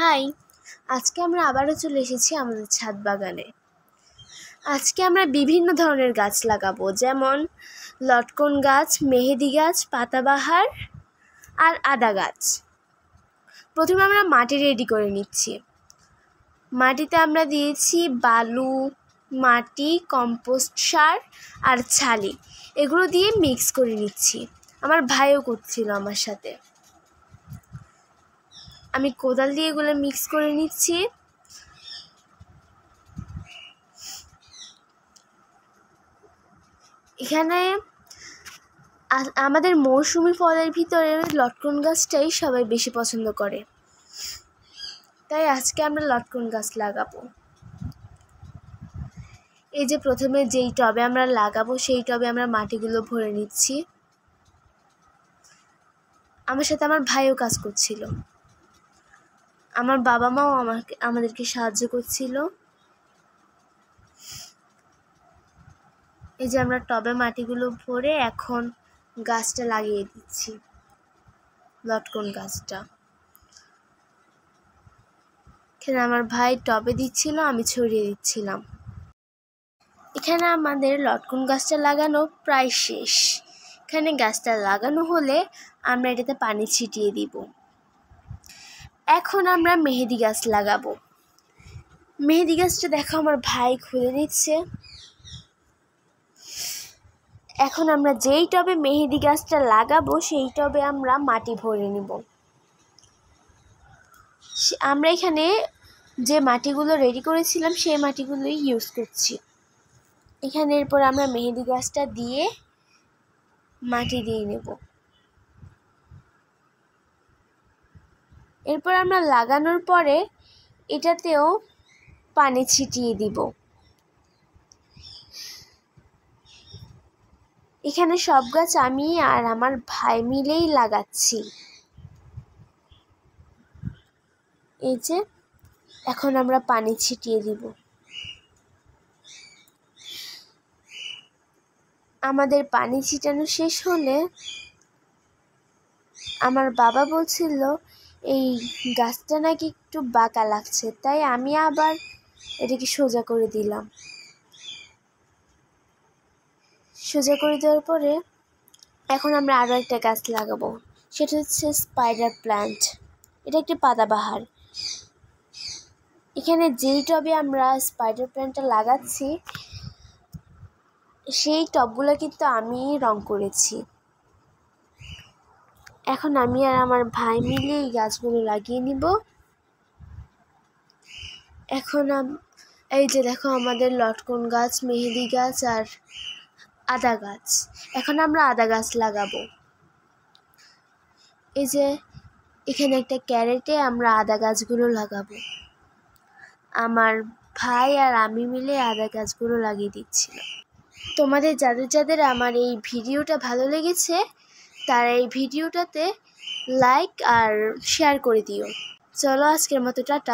High, আজকে আমরা আবারও চলে এসেছি আমাদের ছাদ বাগানে। আজকে আমরা বিভিন্ন ধরনের গাছ লাগাবো, যেমন লটকন গাছ, মেহেদি গাছ, পাতাবাহার আর আদা গাছ। প্রথমে আমরা মাটি রেডি করে নিচ্ছি। মাটিতে আমরা দিয়েছি বালু, মাটি, কম্পোস্ট সার আর ছালি, এগুলো দিয়ে মিক্স করে নিচ্ছি। আমার ভাইও করছিল আমার সাথে। আমি কোদাল দিয়ে এগুলো মিক্স করে নিচ্ছি। এখানে আমাদের মৌসুমি ফলের ভিতরে লটকন গাছটাই সবাই বেশি পছন্দ করে, তাই আজকে আমরা লটকন গাছ লাগাবো। এই যে প্রথমে যেই টবে আমরা লাগাবো সেই টবে আমরা মাটিগুলো ভরে নিচ্ছি। আমার সাথে আমার ভাইও কাজ করছিল, আমার বাবা মাও আমাদেরকে সাহায্য করছিল। এই যে আমরা টবে মাটিগুলো ভরে এখন গাছটা লাগিয়ে দিচ্ছি, লটকন গাছটা। এখানে আমার ভাই টবে দিচ্ছিল, আমি ছড়িয়ে দিচ্ছিলাম। এখানে আমাদের লটকন গাছটা লাগানো প্রায় শেষ। এখানে গাছটা লাগানো হলে আমরা এটাতে পানি ছিটিয়ে দিব। এখন আমরা মেহেদি গাছ লাগাবো। মেহেদি গাছটা দেখো আমার ভাই খুলে নিচ্ছে। এখন আমরা যেই টবে মেহেদি গাছটা লাগাবো সেই টবে আমরা মাটি ভরে নিব। আমরা এখানে যে মাটিগুলো রেডি করেছিলাম সেই মাটিগুলোই ইউজ করছি। এখানে এরপর আমরা মেহেদি গাছটা দিয়ে মাটি দিয়ে নেব। এরপর আমরা লাগানোর পরে এটাতেও পানি ছিটিয়ে দিব। এখানে সব গাছ আমি আর আমার ভাই মিলেই লাগাচ্ছি। এই যে এখন আমরা পানি ছিটিয়ে দিব। আমাদের পানি ছিটানো শেষ হলে আমার বাবা বলছিল এই গাছটা নাকি একটু বাঁকা লাগছে, তাই আমি আবার এটাকে সোজা করে দিলাম। সোজা করে দেওয়ার পরে এখন আমরা আরও একটা গাছ লাগাবো, সেটা হচ্ছে স্পাইডার প্ল্যান্ট। এটা একটি পাতাবাহার। এখানে যেই টবে আমরা স্পাইডার প্ল্যান্টটা লাগাচ্ছি সেই টবগুলো কিন্তু আমি রং করেছি। এখন আমি আর আমার ভাই মিলে এই গাছগুলো লাগিয়ে নিব। এখন এই যে দেখো আমাদের লটকন গাছ, মেহেদি গাছ আর আদা গাছ। এখন আমরা আদা গাছ লাগাবো। এই যে এখানে একটা ক্যারেটে আমরা আদা গাছগুলো লাগাবো। আমার ভাই আর আমি মিলে আদা গাছগুলো লাগিয়ে দিচ্ছিলাম। তোমাদের যাদের যাদের আমার এই ভিডিওটা ভালো লেগেছে তারা এই ভিডিওটাতে লাইক আর শেয়ার করে দিও। চলো আজকের মতো টাটা।